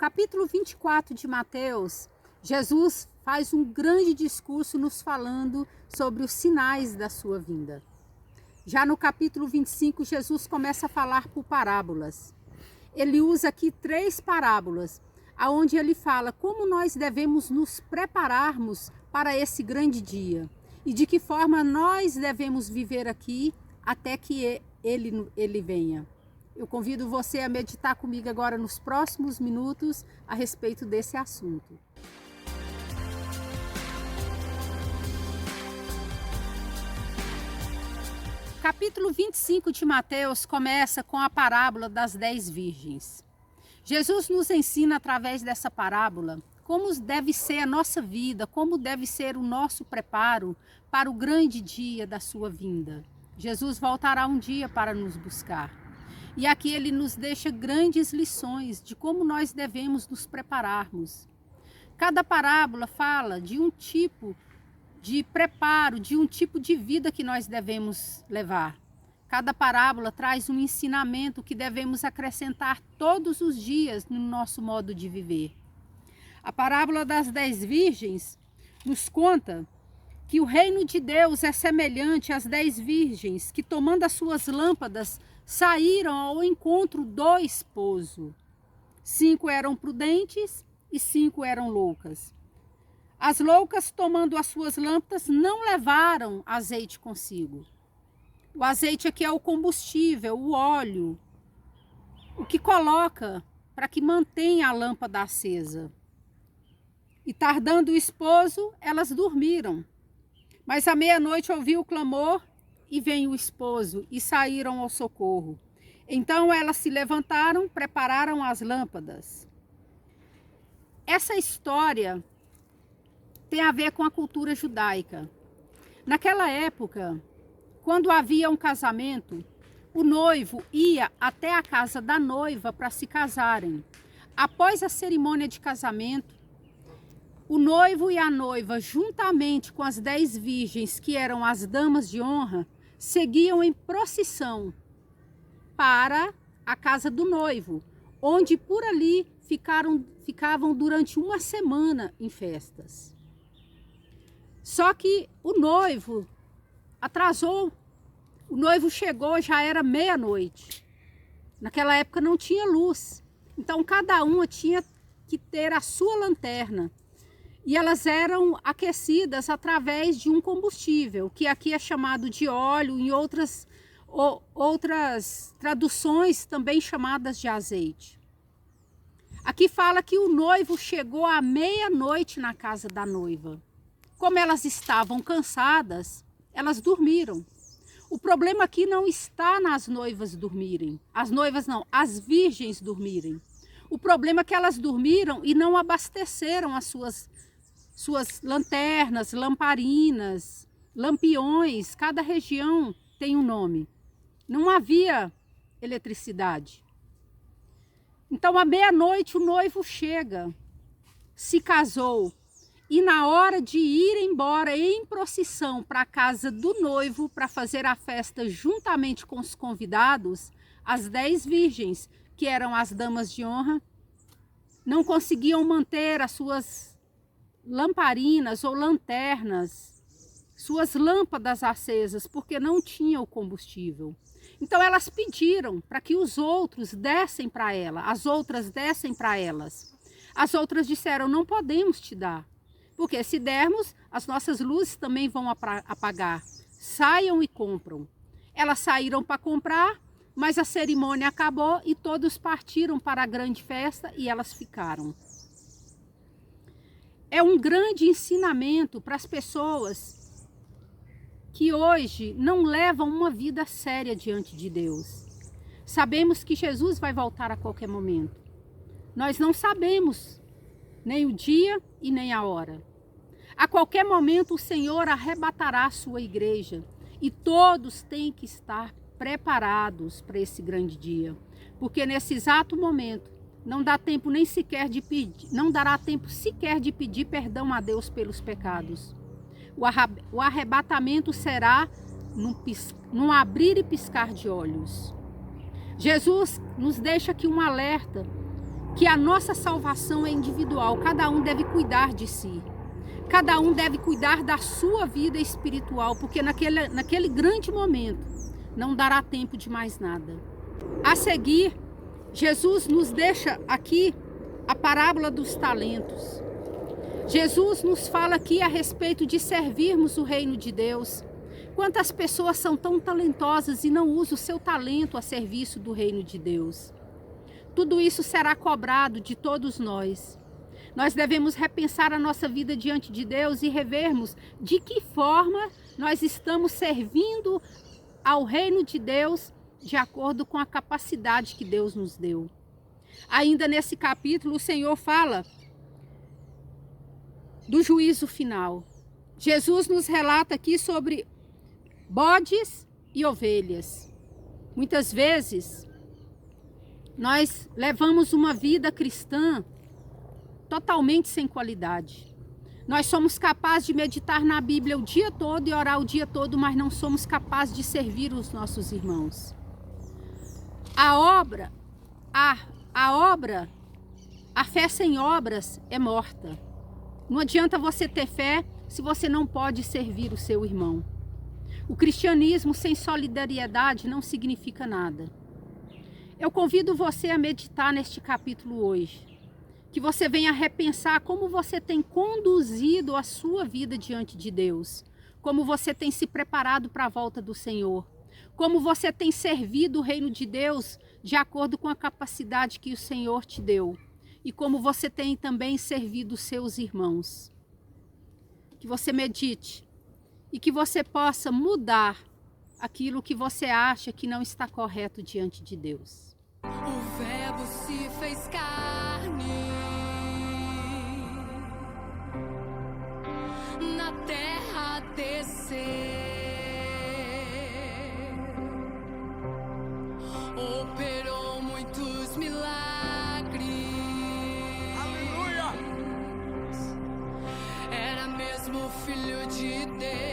capítulo 24 de Mateus, Jesus faz um grande discurso nos falando sobre os sinais da sua vinda. Já no capítulo 25, Jesus começa a falar por parábolas. Ele usa aqui 3 parábolas, aonde ele fala como nós devemos nos prepararmos para esse grande dia e de que forma nós devemos viver aqui até que ele venha. Eu convido você a meditar comigo agora nos próximos minutos a respeito desse assunto. Capítulo 25 de Mateus começa com a parábola das 10 virgens. Jesus nos ensina através dessa parábola como deve ser a nossa vida, como deve ser o nosso preparo para o grande dia da sua vinda. Jesus voltará um dia para nos buscar. E aqui ele nos deixa grandes lições de como nós devemos nos prepararmos. Cada parábola fala de um tipo de preparo, de um tipo de vida que nós devemos levar. Cada parábola traz um ensinamento que devemos acrescentar todos os dias no nosso modo de viver. A parábola das 10 virgens nos conta que o reino de Deus é semelhante às 10 virgens que, tomando as suas lâmpadas, saíram ao encontro do esposo. 5 eram prudentes e 5 eram loucas. As loucas, tomando as suas lâmpadas, não levaram azeite consigo. O azeite aqui é o combustível, o óleo, o que coloca para que mantenha a lâmpada acesa. E tardando o esposo, elas dormiram. Mas à meia-noite ouviu o clamor e veio o esposo e saíram ao socorro. Então elas se levantaram, prepararam as lâmpadas. Essa história tem a ver com a cultura judaica. Naquela época, quando havia um casamento, o noivo ia até a casa da noiva para se casarem. Após a cerimônia de casamento, o noivo e a noiva, juntamente com as 10 virgens, que eram as damas de honra, seguiam em procissão para a casa do noivo, onde por ali ficavam durante uma semana em festas. Só que o noivo atrasou, o noivo chegou, já era meia-noite. Naquela época não tinha luz, então cada uma tinha que ter a sua lanterna. E elas eram aquecidas através de um combustível, que aqui é chamado de óleo, em outras traduções também chamadas de azeite. Aqui fala que o noivo chegou à meia-noite na casa da noiva. Como elas estavam cansadas, elas dormiram. O problema aqui não está nas noivas dormirem. As noivas não, as virgens dormirem. O problema é que elas dormiram e não abasteceram as suas lanternas, lamparinas, lampiões. Cada região tem um nome. Não havia eletricidade. Então, à meia-noite, o noivo chega, se casou. E na hora de ir embora em procissão para a casa do noivo para fazer a festa juntamente com os convidados, as 10 virgens, que eram as damas de honra, não conseguiam manter as suas lamparinas ou lanternas, suas lâmpadas acesas, porque não tinha o combustível. Então elas pediram para que os outros dessem para ela, as outras dessem para elas. As outras disseram: não podemos te dar. Porque se dermos, as nossas luzes também vão apagar. Saiam e compram. Elas saíram para comprar, mas a cerimônia acabou e todos partiram para a grande festa e elas ficaram. É um grande ensinamento para as pessoas que hoje não levam uma vida séria diante de Deus. Sabemos que Jesus vai voltar a qualquer momento. Nós não sabemos nem o dia e nem a hora. A qualquer momento o Senhor arrebatará a sua igreja e todos têm que estar preparados para esse grande dia, porque nesse exato momento não dá tempo nem sequer de pedir, não dará tempo sequer de pedir perdão a Deus pelos pecados. O arrebatamento será num abrir e piscar de olhos. Jesus nos deixa aqui um alerta que a nossa salvação é individual, cada um deve cuidar de si. Cada um deve cuidar da sua vida espiritual, porque naquele grande momento não dará tempo de mais nada. A seguir, Jesus nos deixa aqui a parábola dos talentos. Jesus nos fala aqui a respeito de servirmos o reino de Deus. Quantas pessoas são tão talentosas e não usam o seu talento a serviço do reino de Deus? Tudo isso será cobrado de todos nós. Nós devemos repensar a nossa vida diante de Deus e revermos de que forma nós estamos servindo ao reino de Deus de acordo com a capacidade que Deus nos deu. Ainda nesse capítulo, o Senhor fala do juízo final. Jesus nos relata aqui sobre bodes e ovelhas. Muitas vezes, nós levamos uma vida cristã totalmente sem qualidade. Nós somos capazes de meditar na Bíblia o dia todo e orar o dia todo, mas não somos capazes de servir os nossos irmãos. A fé sem obras é morta. Não adianta você ter fé se você não pode servir o seu irmão. O cristianismo sem solidariedade não significa nada. Eu convido você a meditar neste capítulo hoje. Que você venha repensar como você tem conduzido a sua vida diante de Deus. Como você tem se preparado para a volta do Senhor. Como você tem servido o reino de Deus de acordo com a capacidade que o Senhor te deu. E como você tem também servido os seus irmãos. Que você medite e que você possa mudar aquilo que você acha que não está correto diante de Deus. O Verbo se fez carne, na terra descer, operou muitos milagres. Aleluia! Era mesmo Filho de Deus.